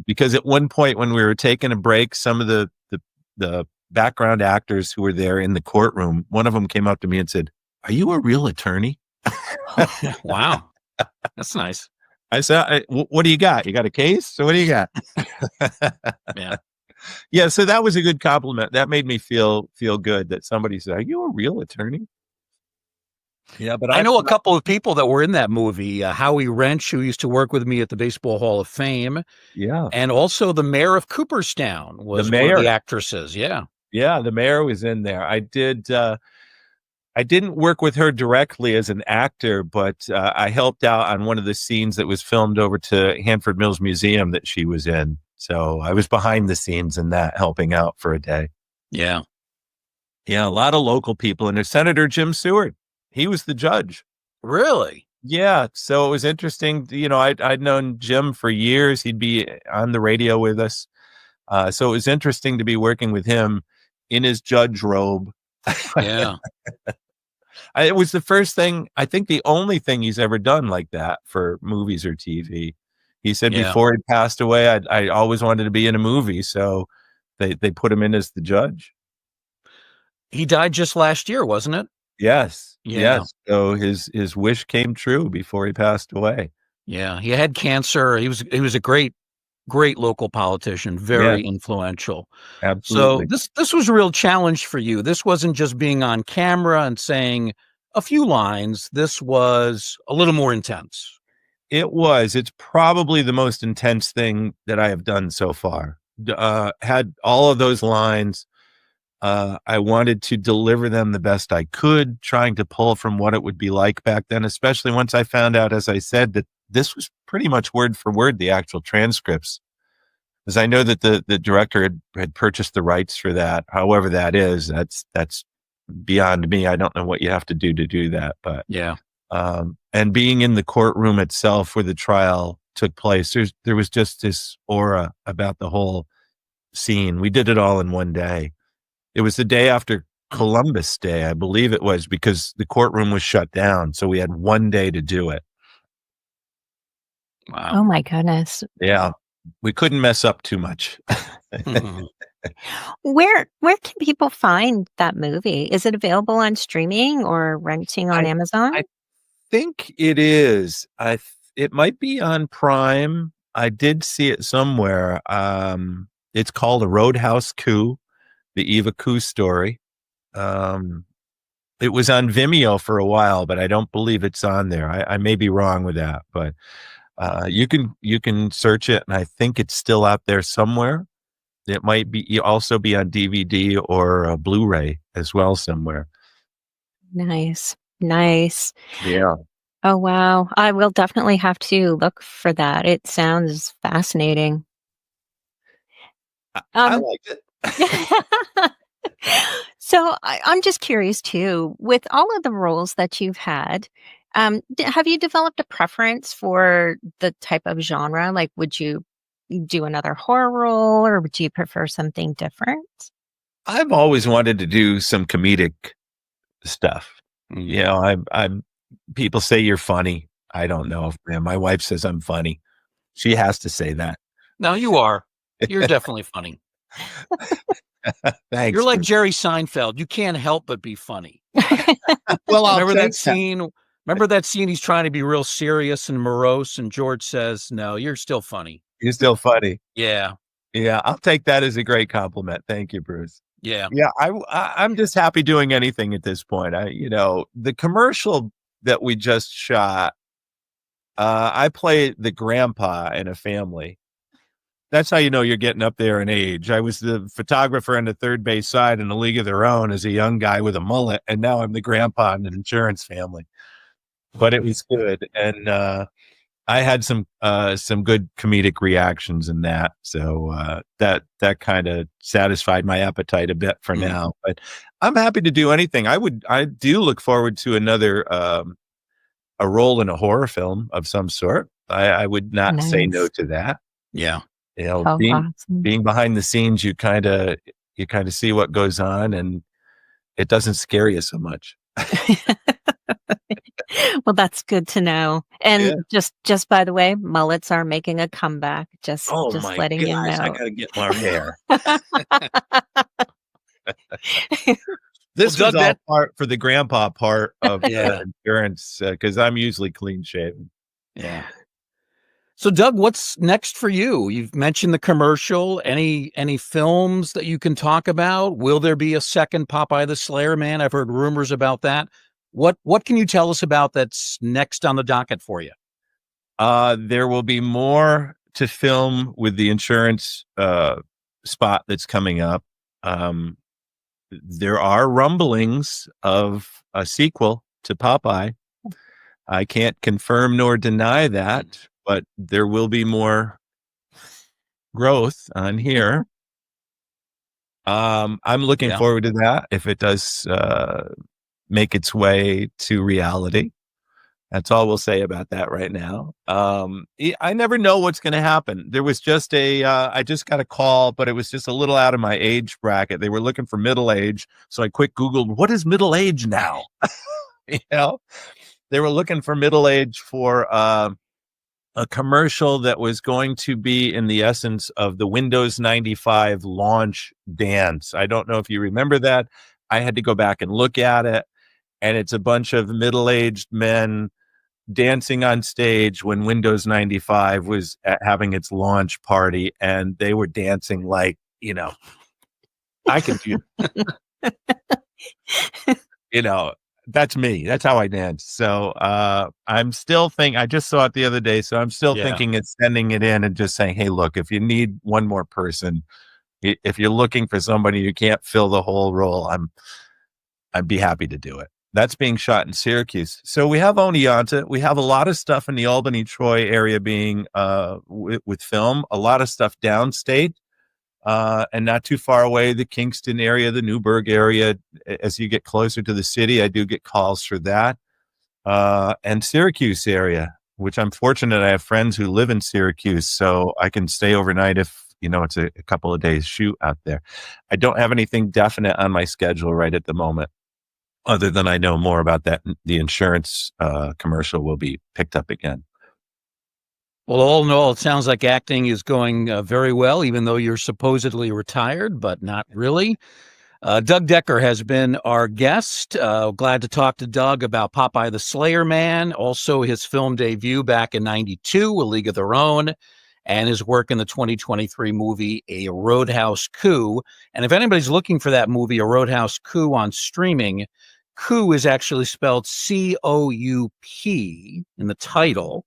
because at one point when we were taking a break, some of the background actors who were there in the courtroom, one of them came up to me and said, "Are you a real attorney?"
Wow. That's nice.
I said, "What do you got? You got a case? So what do you got?"
Yeah.
Yeah. So that was a good compliment. That made me feel good that somebody said, "Are you a real attorney?" Yeah, but
I know a couple of people that were in that movie. Howie Wrench, who used to work with me at the Baseball Hall of Fame.
Yeah.
And also the mayor of Cooperstown was one of the actresses. Yeah.
Yeah, the mayor was in there. I didn't work with her directly as an actor, but I helped out on one of the scenes that was filmed over to Hanford Mills Museum that she was in. So I was behind the scenes in that, helping out for a day.
Yeah.
Yeah, a lot of local people. And there's Senator Jim Seward. He was the judge.
Really?
Yeah. So it was interesting. I'd known Jim for years. He'd be on the radio with us. So it was interesting to be working with him in his judge robe.
Yeah.
It was the first thing, I think the only thing he's ever done like that for movies or TV. He said before he passed away, I always wanted to be in a movie. So they put him in as the judge.
He died just last year, wasn't it?
Yes.
Yeah.
Yes. So his wish came true before he passed away.
Yeah. He had cancer. He was a great local politician, very influential.
Absolutely.
So this was a real challenge for you. This wasn't just being on camera and saying a few lines. This was a little more intense.
It was. It's probably the most intense thing that I have done so far. Had all of those lines. I wanted to deliver them the best I could, trying to pull from what it would be like back then, especially once I found out, as I said, that this was pretty much word for word the actual transcripts. Because I know that the director had purchased the rights for that. However that is, that's beyond me. I don't know what you have to do that. But
Yeah.
and being in the courtroom itself where the trial took place, there was just this aura about the whole scene. We did it all in one day. It was the day after Columbus Day, I believe it was, because the courtroom was shut down. So we had one day to do it.
Wow.
Oh my goodness.
Yeah. We couldn't mess up too much.
Where can people find that movie? Is it available on streaming or renting on Amazon?
I think it is. It might be on Prime. I did see it somewhere. It's called A Roadhouse Coup, the Eva Coup story. It was on Vimeo for a while, but I don't believe it's on there. I may be wrong with that, but you can search it, and I think it's still out there somewhere. It might be also be on DVD or Blu-ray as well somewhere.
Nice.
Yeah.
Oh, wow. I will definitely have to look for that. It sounds fascinating.
I liked it.
So I'm just curious too, with all of the roles that you've had, have you developed a preference for the type of genre? Like, would you do another horror role or would you prefer something different?
I've always wanted to do some comedic stuff. You know, I'm people say you're funny. I don't know. My wife says I'm funny. She has to say that.
No, you are. You're definitely funny.
Thanks.
You're like Jerry Seinfeld. You can't help but be funny.
Well,
remember that scene? Remember that scene? He's trying to be real serious and morose, and George says, "No, you're still funny."
You're still funny.
Yeah.
Yeah, I'll take that as a great compliment. Thank you, Bruce.
Yeah.
Yeah, I'm just happy doing anything at this point. The commercial that we just shot, I play the grandpa in a family. That's how you know you're getting up there in age. I was the photographer on the third base side in A League of Their Own as a young guy with a mullet, and now I'm the grandpa in an insurance family. But it was good, and I had some good comedic reactions in that, so that kind of satisfied my appetite a bit for now. But I'm happy to do anything. I do look forward to another a role in a horror film of some sort. I would not say no to that.
Yeah.
You know,
Awesome.
being behind the scenes, you kind of see what goes on, and it doesn't scare you so much.
Well, that's good to know. And just by the way, mullets are making a comeback. Just
My
letting you
gosh,
know.
I gotta get more hair. This
Well,
was
Doug,
all
that-
part for the grandpa part of
Yeah.
insurance, because I'm usually clean shaven.
Yeah. So, Doug, what's next for you? You've mentioned the commercial. Any films that you can talk about? Will there be a second Popeye the Slayer Man? I've heard rumors about that. What can you tell us about that's next on the docket for you?
There will be more to film with the insurance spot that's coming up. There are rumblings of a sequel to Popeye. I can't confirm nor deny that, but there will be more growth on here. I'm looking forward to that if it does make its way to reality. That's all we'll say about that right now. I never know what's going to happen. There was just I just got a call, but it was just a little out of my age bracket. They were looking for middle age. So I quick Googled, what is middle age now? They were looking for middle age for a commercial that was going to be in the essence of the Windows 95 launch dance. I don't know if you remember that. I had to go back and look at it. And it's a bunch of middle-aged men dancing on stage when Windows 95 was having its launch party, and they were dancing like, I can do, that's me. That's how I dance. So I'm still I just saw it the other day, so I'm still thinking it's sending it in and just saying, hey, look, if you need one more person, if you're looking for somebody who can't fill the whole role, I'd be happy to do it. That's being shot in Syracuse. So we have Oneonta. We have a lot of stuff in the Albany, Troy area being with film, a lot of stuff downstate. And not too far away, the Kingston area, the Newburgh area. As you get closer to the city, I do get calls for that. And Syracuse area, which I'm fortunate I have friends who live in Syracuse, so I can stay overnight if, it's a couple of days shoot out there. I don't have anything definite on my schedule right at the moment, other than I know more about that. The insurance commercial will be picked up again.
Well, all in all, it sounds like acting is going very well, even though you're supposedly retired, but not really. Doug Decker has been our guest. Glad to talk to Doug about Popeye the Slayer Man, also his film debut back in '92, A League of Their Own, and his work in the 2023 movie, A Roadhouse Coup. And if anybody's looking for that movie, A Roadhouse Coup, on streaming, Coup is actually spelled C-O-U-P in the title.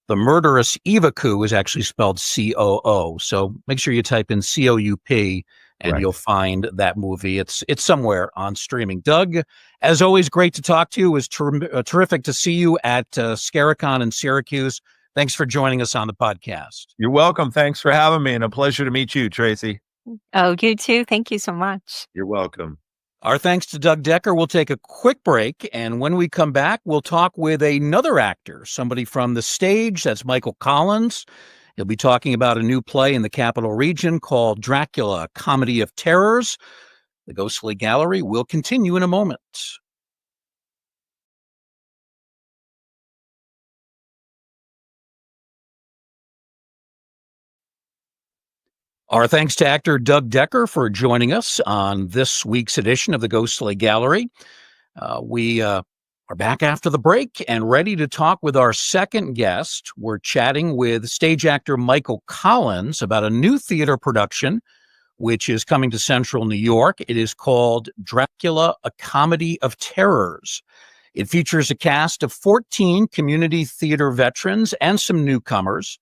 The murderous Eva Coup is actually spelled C-O-O. So make sure you type in C-O-U-P and you'll find that movie. It's somewhere on streaming. Doug, as always, great to talk to you. It was terrific to see you at Scaricon in Syracuse. Thanks for joining us on the podcast.
You're welcome. Thanks for having me, and a pleasure to meet you, Tracy.
Oh, you too. Thank you so much.
You're welcome.
Our thanks to Doug Decker. We'll take a quick break, and when we come back, we'll talk with another actor, somebody from the stage. That's Michael Collins. He'll be talking about a new play in the Capital Region called Dracula, Comedy of Terrors. The Ghostly Gallery will continue in a moment. Our thanks to actor Doug Decker for joining us on this week's edition of the Ghostly Gallery. We are back after the break and ready to talk with our second guest. We're chatting with stage actor Michael Collins about a new theater production, which is coming to Central New York. It is called Dracula, a Comedy of Terrors. It features a cast of 14 community theater veterans and some newcomers.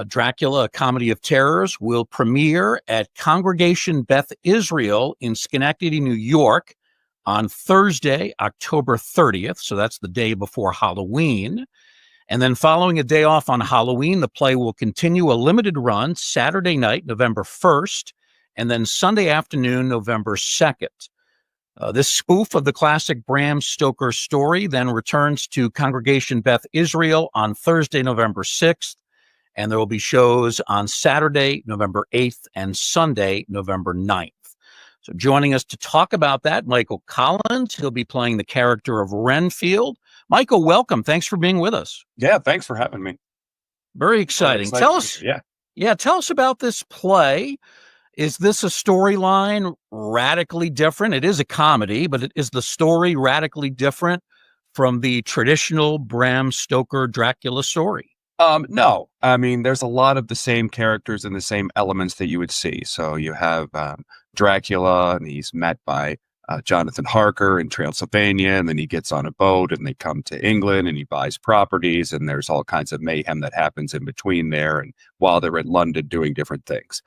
Dracula, a Comedy of Terrors will premiere at Congregation Beth Israel in Schenectady, New York on Thursday, October 30th. So that's the day before Halloween. And then following a day off on Halloween, the play will continue a limited run Saturday night, November 1st, and then Sunday afternoon, November 2nd. This spoof of the classic Bram Stoker story then returns to Congregation Beth Israel on Thursday, November 6th. And there will be shows on Saturday, November 8th, and Sunday, November 9th. So joining us to talk about that, Michael Collins. He'll be playing the character of Renfield. Michael, welcome. Thanks for being with us.
Yeah, thanks for having me.
Very exciting. Tell us, tell us about this play. Is this a storyline radically different? It is a comedy, but is the story radically different from the traditional Bram Stoker Dracula story?
No, I mean, there's a lot of the same characters and the same elements that you would see. So you have Dracula, and he's met by Jonathan Harker in Transylvania, and then he gets on a boat and they come to England and he buys properties, and there's all kinds of mayhem that happens in between there and while they're in London doing different things.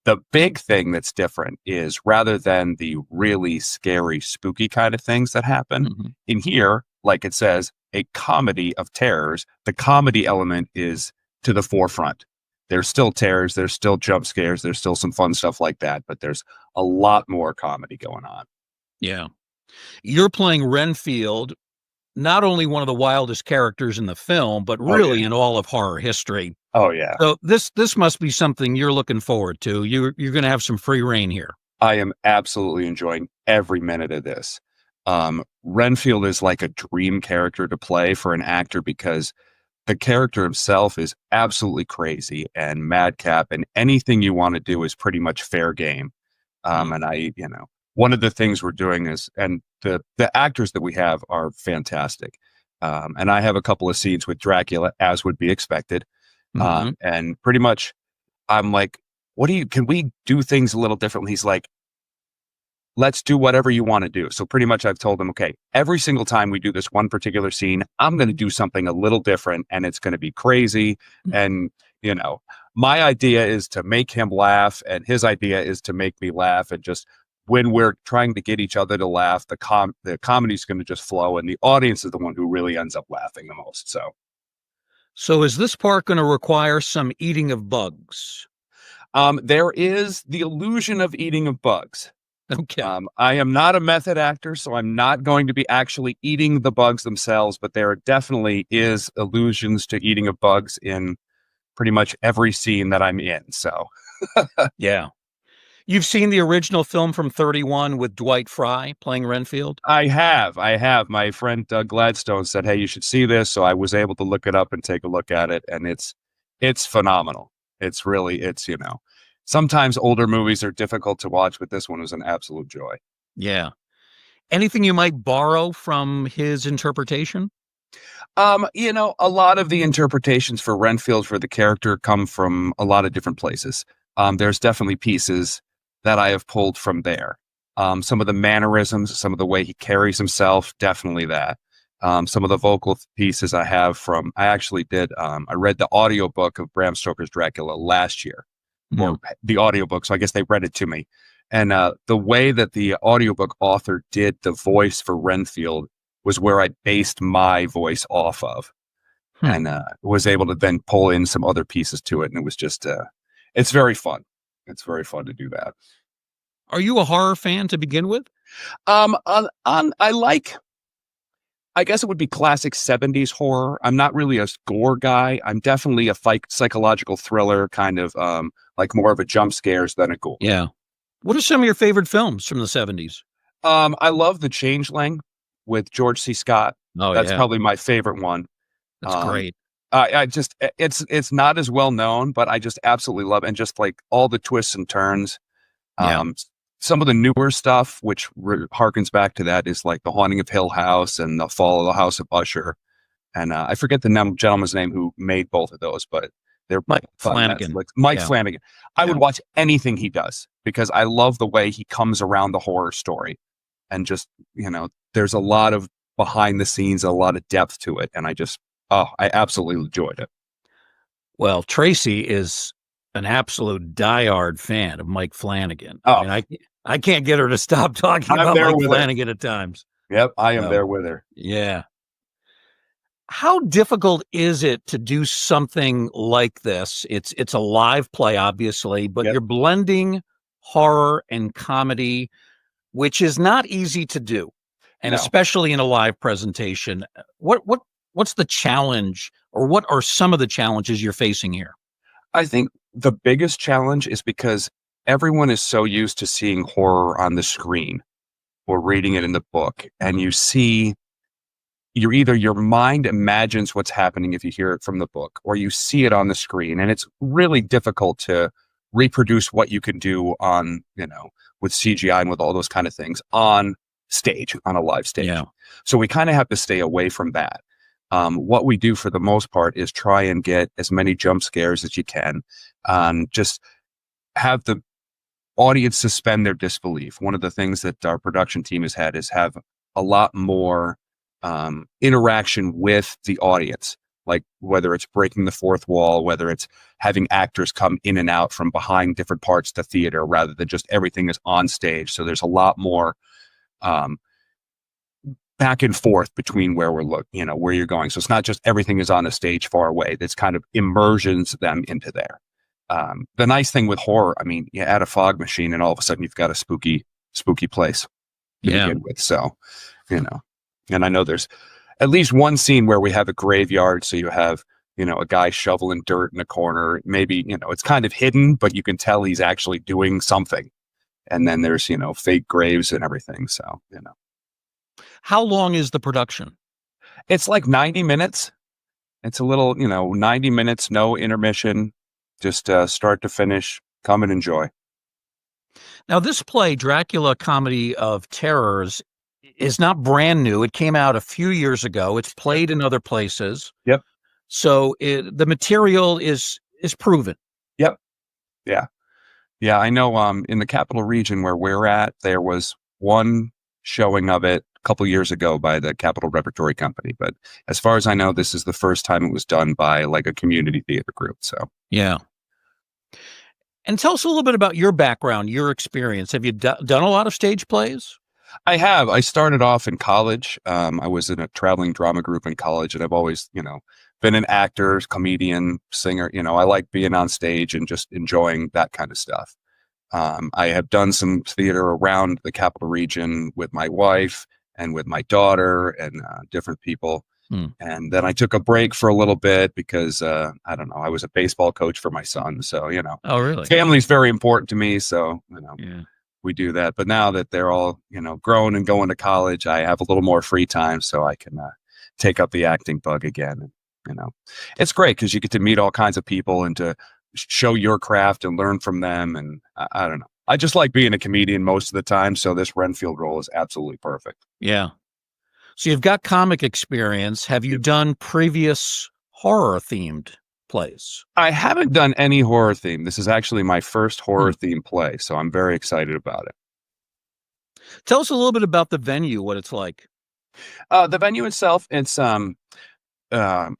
The big thing that's different is, rather than the really scary, spooky kind of things that happen in here, like it says, a comedy of terrors, the comedy element is to the forefront. There's still terrors, there's still jump scares, there's still some fun stuff like that, but there's a lot more comedy going on.
Yeah. You're playing Renfield, not only one of the wildest characters in the film, but really in all of horror history.
Oh, yeah.
So this must be something you're looking forward to. You're going to have some free reign here.
I am absolutely enjoying every minute of this. Renfield is like a dream character to play for an actor, because the character himself is absolutely crazy and madcap, and anything you want to do is pretty much fair game. And one of the things we're doing is, and the actors that we have are fantastic. And I have a couple of scenes with Dracula, as would be expected. And pretty much I'm like, can we do things a little differently? He's like, let's do whatever you want to do. So pretty much I've told him, okay, every single time we do this one particular scene, I'm going to do something a little different and it's going to be crazy. And, you know, my idea is to make him laugh and his idea is to make me laugh. And just when we're trying to get each other to laugh, the comedy is going to just flow and the audience is the one who really ends up laughing the most.
So is this part going to require some eating of bugs?
There is the illusion of eating of bugs.
Okay.
I am not a method actor, so I'm not going to be actually eating the bugs themselves, but there definitely is allusions to eating of bugs in pretty much every scene that I'm in. So,
yeah. You've seen the original film from 31 with Dwight Fry playing Renfield?
I have. My friend Doug Gladstone said, hey, you should see this. So I was able to look it up and take a look at it. And it's phenomenal. It's you know, sometimes older movies are difficult to watch, but this one was an absolute joy.
Yeah. Anything you might borrow from his interpretation?
You know, a lot of the interpretations for Renfield for the character come from a lot of different places. There's definitely pieces that I have pulled from there. Some of the mannerisms, some of the way he carries himself, definitely that. Some of the vocal pieces I have from, I actually did, I read the audiobook of Bram Stoker's Dracula last year, or the audiobook, so I guess they read it to me. And the way that the audiobook author did the voice for Renfield was where I based my voice off of, and was able to then pull in some other pieces to it. And it was just, it's very fun. It's very fun to do that.
Are you a horror fan to begin with?
I guess it would be classic 70s horror. I'm not really a gore guy. I'm definitely a psychological thriller kind of, like more of a jump scares than a gore.
Yeah. What are some of your favorite films from the 70s?
I love The Changeling with George C. Scott.
Oh,
That's probably my favorite one.
That's great.
I just, it's not as well known, but I just absolutely love it. And just like all the twists and turns. Some of the newer stuff, which harkens back to that, is like The Haunting of Hill House and The Fall of the House of Usher. And I forget the gentleman's name who made both of those, but they're
Mike Flanagan.
Mike Flanagan. I would watch anything he does because I love the way he comes around the horror story. And just, you know, there's a lot of behind the scenes, a lot of depth to it. And I absolutely enjoyed it.
Well, Tracy is an absolute diehard fan of Mike Flanagan.
Oh.
I mean, I can't get her to stop talking about Mike Flanagan at times.
Yep, I am there with her.
Yeah. How difficult is it to do something like this? It's a live play, obviously, but you're blending horror and comedy, which is not easy to do, and especially in a live presentation. What's the challenge, or what are some of the challenges you're facing here?
I think the biggest challenge is because everyone is so used to seeing horror on the screen or reading it in the book, and your mind imagines what's happening if you hear it from the book, or you see it on the screen, and it's really difficult to reproduce what you can do on, you know, with CGI and with all those kind of things on stage, on a live stage. Yeah. So we kind of have to stay away from that. What we do for the most part is try and get as many jump scares as you can, just have the audience suspend their disbelief. One of the things that our production team has had is have a lot more interaction with the audience, like whether it's breaking the fourth wall, whether it's having actors come in and out from behind different parts of the theater rather than just everything is on stage. So there's a lot more back and forth between where where you're going. So it's not just everything is on the stage far away. That's kind of immersions them into there. The nice thing with horror, I mean, you add a fog machine and all of a sudden you've got a spooky place to begin with. So, you know, and I know there's at least one scene where we have a graveyard. So you have, you know, a guy shoveling dirt in a corner. Maybe, you know, it's kind of hidden, but you can tell he's actually doing something. And then there's, you know, fake graves and everything. So, you know.
How long is the production?
It's like 90 minutes. It's a little, 90 minutes, no intermission, just start to finish, come and enjoy.
Now, this play, Dracula Comedy of Terrors, is not brand new. It came out a few years ago. It's played in other places.
Yep.
So the material is proven.
Yep. Yeah. Yeah, I know in the capital region where we're at, there was one showing of it a couple years ago by the Capitol Repertory Company, but as far as I know, this is the first time it was done by like a community theater group. So
Yeah. And tell us a little bit about your background, your experience. Have you done a lot of stage plays?
I have. I started off in college. I was in a traveling drama group in college, and I've always, been an actor, comedian, singer. I like being on stage and just enjoying that kind of stuff. I have done some theater around the capital region with my wife and with my daughter and different people. And then I took a break for a little bit because, I don't know, I was a baseball coach for my son. So,
Oh, really?
family's very important to me. So,
Yeah.
we do that. But now that they're all, grown and going to college, I have a little more free time so I can take up the acting bug again. And, it's great because you get to meet all kinds of people and to show your craft and learn from them. And I don't know. I just like being a comedian most of the time. So this Renfield role is absolutely perfect.
Yeah. So you've got comic experience. Have you done previous horror themed plays?
I haven't done any horror theme. This is actually my first horror theme play. So I'm very excited about it.
Tell us a little bit about the venue, what it's like.
The venue itself, it's a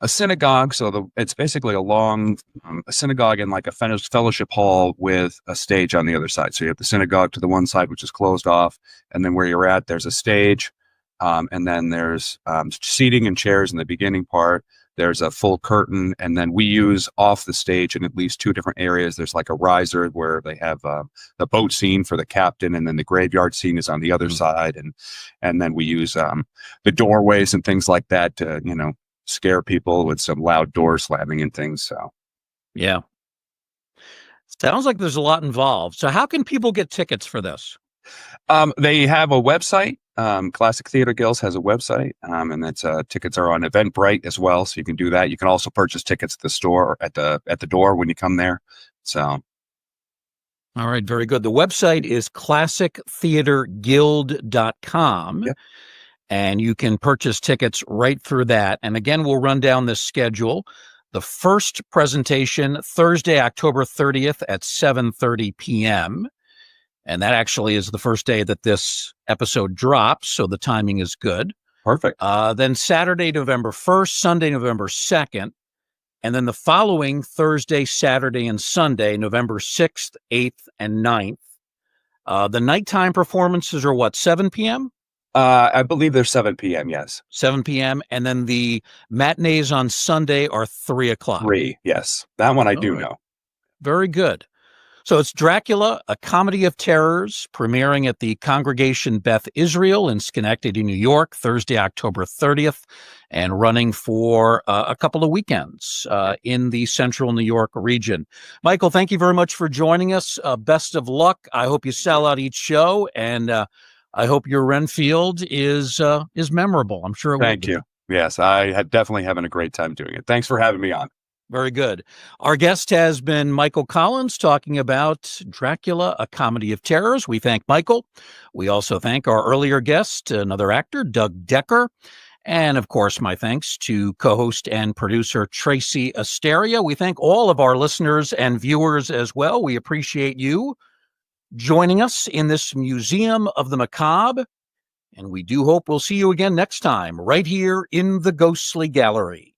synagogue. So it's basically a synagogue and like a fellowship hall with a stage on the other side. So you have the synagogue to the one side, which is closed off. And then where you're at, there's a stage. And then there's seating and chairs in the beginning part. There's a full curtain. And then we use off the stage in at least two different areas. There's like a riser where they have the boat scene for the captain. And then the graveyard scene is on the other side. And then we use the doorways and things like that to, scare people with some loud door slamming and things. So,
yeah. Sounds like there's a lot involved. So how can people get tickets for this?
They have a website. Classic Theater Guilds has a website, and that's tickets are on Eventbrite as well, so you can do that. You can also purchase tickets at the store or at the door when you come there. So,
all right, very good. The website is classictheaterguild.com.
Yep.
And you can purchase tickets right through that. And again, we'll run down this schedule. The first presentation, Thursday, October 30th at 7:30 p.m. And that actually is the first day that this episode drops, so the timing is good.
Perfect.
Then Saturday, November 1st, Sunday, November 2nd, and then the following Thursday, Saturday, and Sunday, November 6th, 8th, and 9th. The nighttime performances are what, 7 p.m.?
I believe they're 7 p.m., yes.
7 p.m., and then the matinees on Sunday are 3 o'clock.
3, yes. That one I do know.
Very good. So it's Dracula, a comedy of terrors, premiering at the Congregation Beth Israel in Schenectady, New York, Thursday, October 30th, and running for a couple of weekends in the central New York region. Michael, thank you very much for joining us. Best of luck. I hope you sell out each show, and I hope your Renfield is memorable. I'm sure it will.
Thank you. Yes, I had definitely having a great time doing it. Thanks for having me on.
Very good. Our guest has been Michael Collins talking about Dracula, a comedy of terrors. We thank Michael. We also thank our earlier guest, another actor, Doug Decker. And of course, my thanks to co-host and producer Tracy Asteria. We thank all of our listeners and viewers as well. We appreciate you joining us in this Museum of the Macabre. And we do hope we'll see you again next time, right here in the Ghostly Gallery.